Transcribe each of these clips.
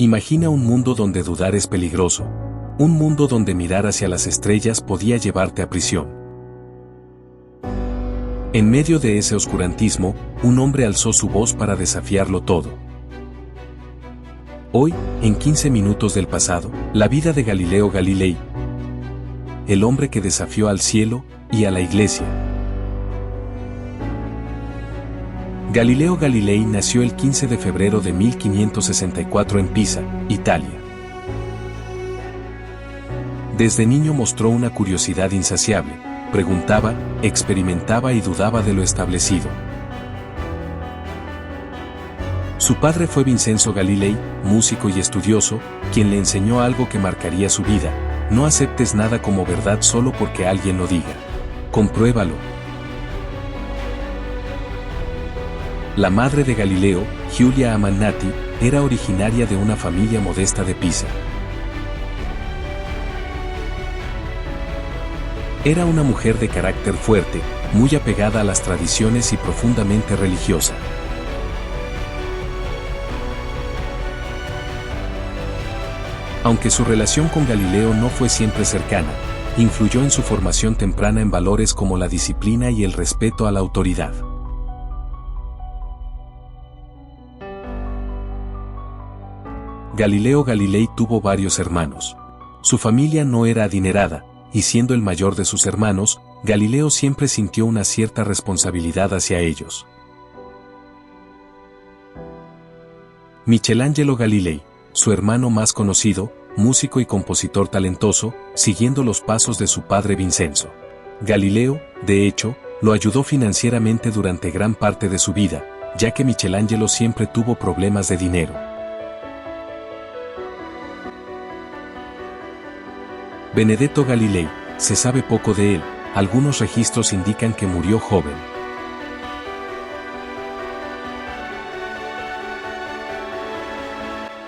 Imagina un mundo donde dudar es peligroso. Un mundo donde mirar hacia las estrellas podía llevarte a prisión. En medio de ese oscurantismo, un hombre alzó su voz para desafiarlo todo. Hoy, en 15 minutos del pasado, la vida de Galileo Galilei. El hombre que desafió al cielo y a la iglesia. Galileo Galilei nació el 15 de febrero de 1564 en Pisa, Italia. Desde niño mostró una curiosidad insaciable, preguntaba, experimentaba y dudaba de lo establecido. Su padre fue Vincenzo Galilei, músico y estudioso, quien le enseñó algo que marcaría su vida: no aceptes nada como verdad solo porque alguien lo diga. Compruébalo. La madre de Galileo, Giulia Amannati, era originaria de una familia modesta de Pisa. Era una mujer de carácter fuerte, muy apegada a las tradiciones y profundamente religiosa. Aunque su relación con Galileo no fue siempre cercana, influyó en su formación temprana en valores como la disciplina y el respeto a la autoridad. Galileo Galilei tuvo varios hermanos. Su familia no era adinerada, y siendo el mayor de sus hermanos, Galileo siempre sintió una cierta responsabilidad hacia ellos. Michelangelo Galilei, su hermano más conocido, músico y compositor talentoso, siguiendo los pasos de su padre Vincenzo. Galileo, de hecho, lo ayudó financieramente durante gran parte de su vida, ya que Michelangelo siempre tuvo problemas de dinero. Benedetto Galilei, se sabe poco de él, algunos registros indican que murió joven.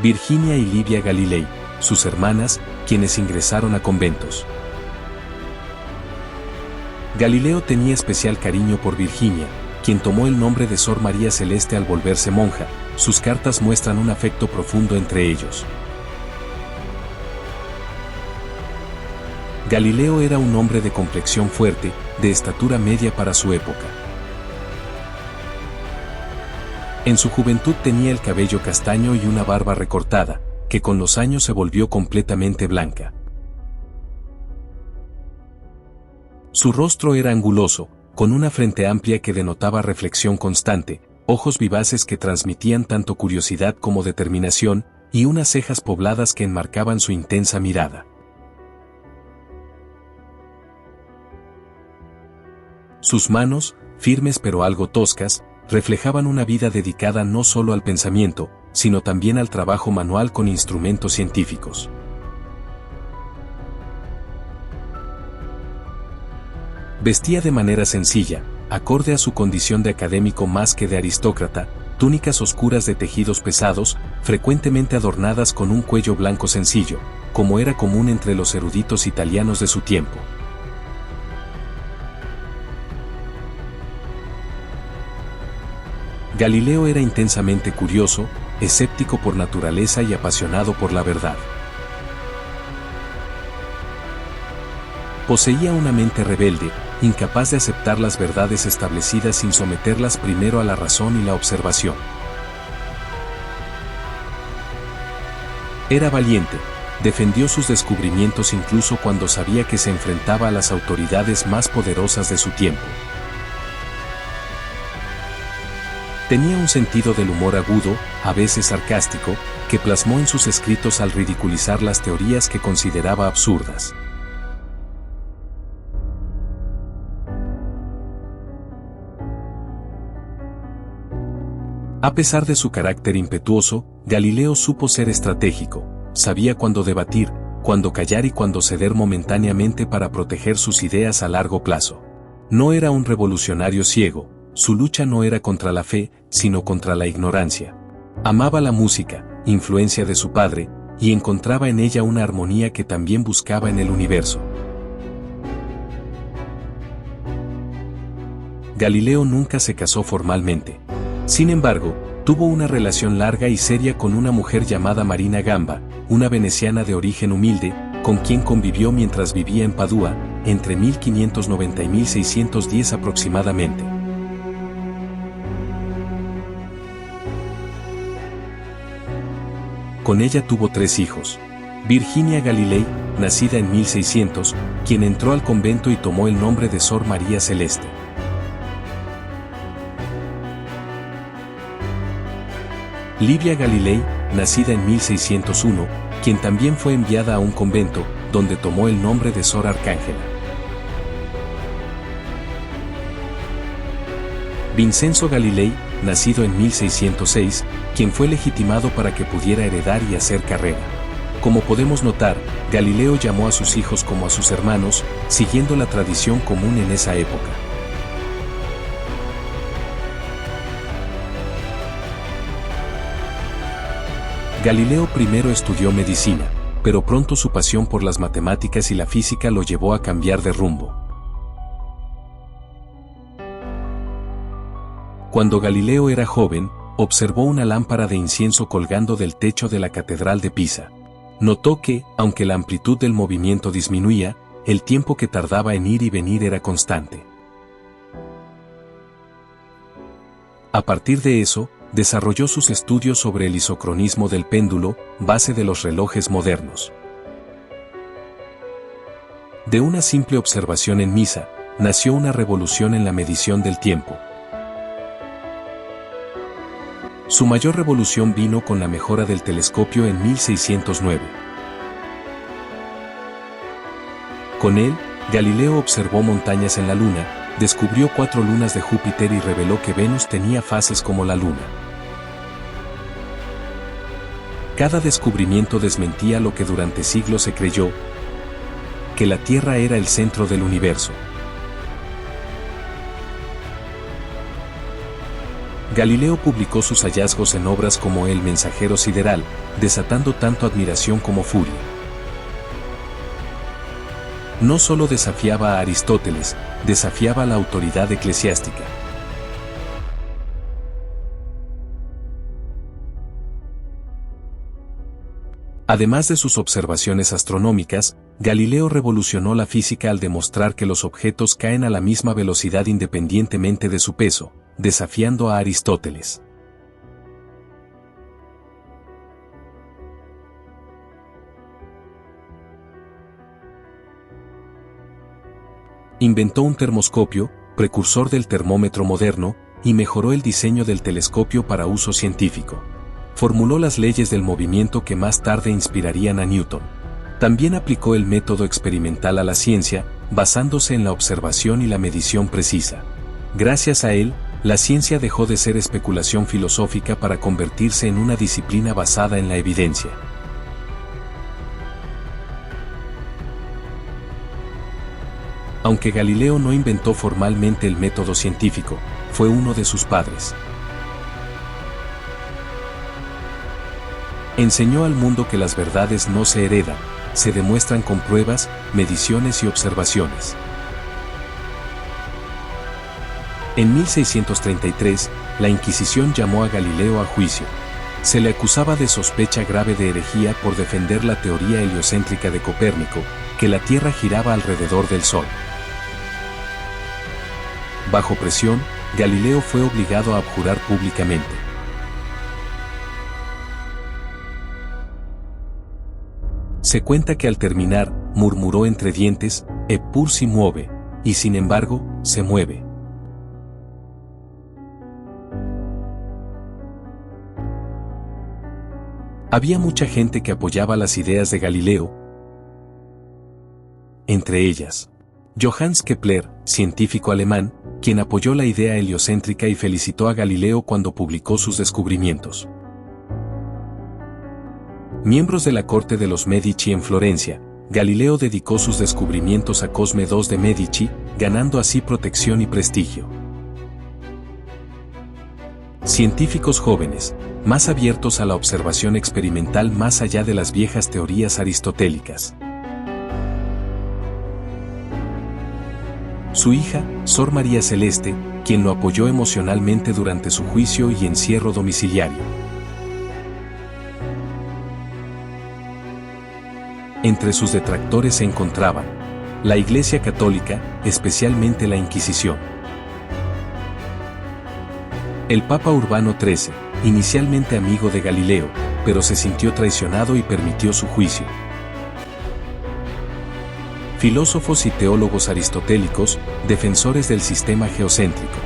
Virginia y Livia Galilei, sus hermanas, quienes ingresaron a conventos. Galileo tenía especial cariño por Virginia, quien tomó el nombre de Sor María Celeste al volverse monja. Sus cartas muestran un afecto profundo entre ellos. Galileo era un hombre de complexión fuerte, de estatura media para su época. En su juventud tenía el cabello castaño y una barba recortada, que con los años se volvió completamente blanca. Su rostro era anguloso, con una frente amplia que denotaba reflexión constante, ojos vivaces que transmitían tanto curiosidad como determinación, y unas cejas pobladas que enmarcaban su intensa mirada. Sus manos, firmes pero algo toscas, reflejaban una vida dedicada no solo al pensamiento, sino también al trabajo manual con instrumentos científicos. Vestía de manera sencilla, acorde a su condición de académico más que de aristócrata, túnicas oscuras de tejidos pesados, frecuentemente adornadas con un cuello blanco sencillo, como era común entre los eruditos italianos de su tiempo. Galileo era intensamente curioso, escéptico por naturaleza y apasionado por la verdad. Poseía una mente rebelde, incapaz de aceptar las verdades establecidas sin someterlas primero a la razón y la observación. Era valiente, defendió sus descubrimientos incluso cuando sabía que se enfrentaba a las autoridades más poderosas de su tiempo. Tenía un sentido del humor agudo, a veces sarcástico, que plasmó en sus escritos al ridiculizar las teorías que consideraba absurdas. A pesar de su carácter impetuoso, Galileo supo ser estratégico, sabía cuándo debatir, cuándo callar y cuándo ceder momentáneamente para proteger sus ideas a largo plazo. No era un revolucionario ciego. Su lucha no era contra la fe, sino contra la ignorancia. Amaba la música, influencia de su padre, y encontraba en ella una armonía que también buscaba en el universo. Galileo nunca se casó formalmente. Sin embargo, Tuvo una relación larga y seria con una mujer llamada Marina Gamba, una veneciana de origen humilde, con quien convivió mientras vivía en Padua, entre 1590 y 1610 aproximadamente. Con ella tuvo 3 hijos. Virginia Galilei, nacida en 1600, quien entró al convento y tomó el nombre de Sor María Celeste. Livia Galilei, nacida en 1601, quien también fue enviada a un convento, donde tomó el nombre de Sor Arcángela. Vincenzo Galilei, nacido en 1606, quien fue legitimado para que pudiera heredar y hacer carrera. Como podemos notar, Galileo llamó a sus hijos como a sus hermanos, siguiendo la tradición común en esa época. Galileo primero estudió medicina, pero pronto su pasión por las matemáticas y la física lo llevó a cambiar de rumbo. Cuando Galileo era joven, observó una lámpara de incienso colgando del techo de la Catedral de Pisa. Notó que, aunque la amplitud del movimiento disminuía, el tiempo que tardaba en ir y venir era constante. A partir de eso, desarrolló sus estudios sobre el isocronismo del péndulo, base de los relojes modernos. De una simple observación en misa, nació una revolución en la medición del tiempo. Su mayor revolución vino con la mejora del telescopio en 1609. Con él, Galileo observó montañas en la Luna, descubrió 4 lunas de Júpiter y reveló que Venus tenía fases como la Luna. Cada descubrimiento desmentía lo que durante siglos se creyó, que la Tierra era el centro del universo. Galileo publicó sus hallazgos en obras como El Mensajero Sideral, desatando tanto admiración como furia. No solo desafiaba a Aristóteles, desafiaba a la autoridad eclesiástica. Además de sus observaciones astronómicas, Galileo revolucionó la física al demostrar que los objetos caen a la misma velocidad independientemente de su peso, desafiando a Aristóteles. Inventó un termoscopio, precursor del termómetro moderno, y mejoró el diseño del telescopio para uso científico. Formuló las leyes del movimiento que más tarde inspirarían a Newton. También aplicó el método experimental a la ciencia, basándose en la observación y la medición precisa. Gracias a él, la ciencia dejó de ser especulación filosófica para convertirse en una disciplina basada en la evidencia. Aunque Galileo no inventó formalmente el método científico, fue uno de sus padres. Enseñó al mundo que las verdades no se heredan, se demuestran con pruebas, mediciones y observaciones. En 1633, la Inquisición llamó a Galileo a juicio. Se le acusaba de sospecha grave de herejía por defender la teoría heliocéntrica de Copérnico, que la Tierra giraba alrededor del Sol. Bajo presión, Galileo fue obligado a abjurar públicamente. Se cuenta que al terminar, murmuró entre dientes, «Eppur si muove», y sin embargo, se mueve. Había mucha gente que apoyaba las ideas de Galileo, entre ellas, Johannes Kepler, científico alemán, quien apoyó la idea heliocéntrica y felicitó a Galileo cuando publicó sus descubrimientos. Miembros de la corte de los Medici en Florencia, Galileo dedicó sus descubrimientos a Cosme II de Medici, ganando así protección y prestigio. Científicos jóvenes, más abiertos a la observación experimental más allá de las viejas teorías aristotélicas. Su hija, Sor María Celeste, quien lo apoyó emocionalmente durante su juicio y encierro domiciliario. Entre sus detractores se encontraban la Iglesia Católica, especialmente la Inquisición. El Papa Urbano XIII, inicialmente amigo de Galileo, pero se sintió traicionado y permitió su juicio. Filósofos y teólogos aristotélicos, defensores del sistema geocéntrico.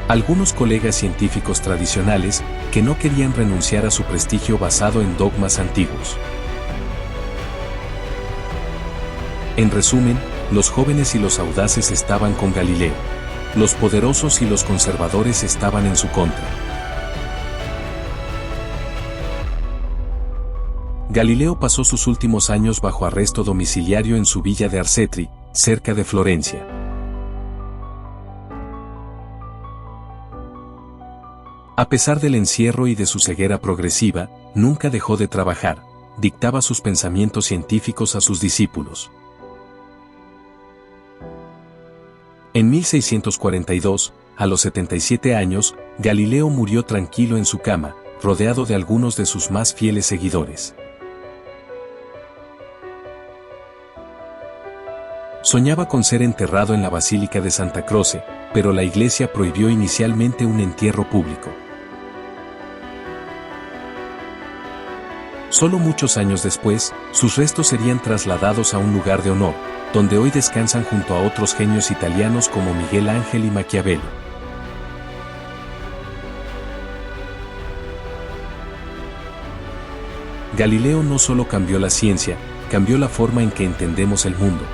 Algunos colegas científicos tradicionales que no querían renunciar a su prestigio basado en dogmas antiguos. En resumen, los jóvenes y los audaces estaban con Galileo. Los poderosos y los conservadores estaban en su contra. Galileo pasó sus últimos años bajo arresto domiciliario en su villa de Arcetri, cerca de Florencia. A pesar del encierro y de su ceguera progresiva, nunca dejó de trabajar, dictaba sus pensamientos científicos a sus discípulos. En 1642, a los 77 años, Galileo murió tranquilo en su cama, rodeado de algunos de sus más fieles seguidores. Soñaba con ser enterrado en la Basílica de Santa Croce, pero la Iglesia prohibió inicialmente un entierro público. Solo muchos años después, sus restos serían trasladados a un lugar de honor, donde hoy descansan junto a otros genios italianos como Miguel Ángel y Maquiavelo. Galileo no solo cambió la ciencia, cambió la forma en que entendemos el mundo.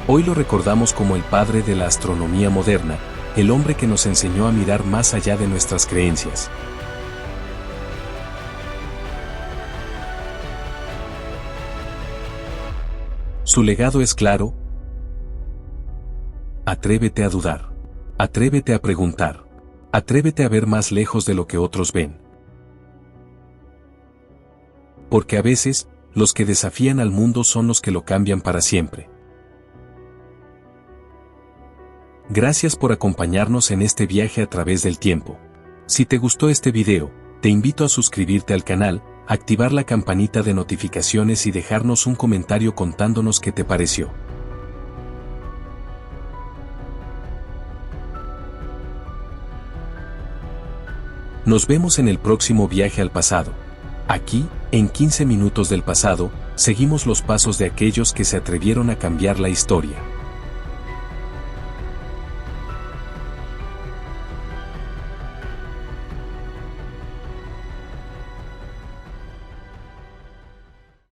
Hoy lo recordamos como el padre de la astronomía moderna, el hombre que nos enseñó a mirar más allá de nuestras creencias. Su legado es claro. Atrévete a dudar. Atrévete a preguntar. Atrévete a ver más lejos de lo que otros ven. Porque a veces, los que desafían al mundo son los que lo cambian para siempre. Gracias por acompañarnos en este viaje a través del tiempo. Si te gustó este video, te invito a suscribirte al canal, activar la campanita de notificaciones y dejarnos un comentario contándonos qué te pareció. Nos vemos en el próximo viaje al pasado. Aquí, en 15 minutos del pasado, seguimos los pasos de aquellos que se atrevieron a cambiar la historia.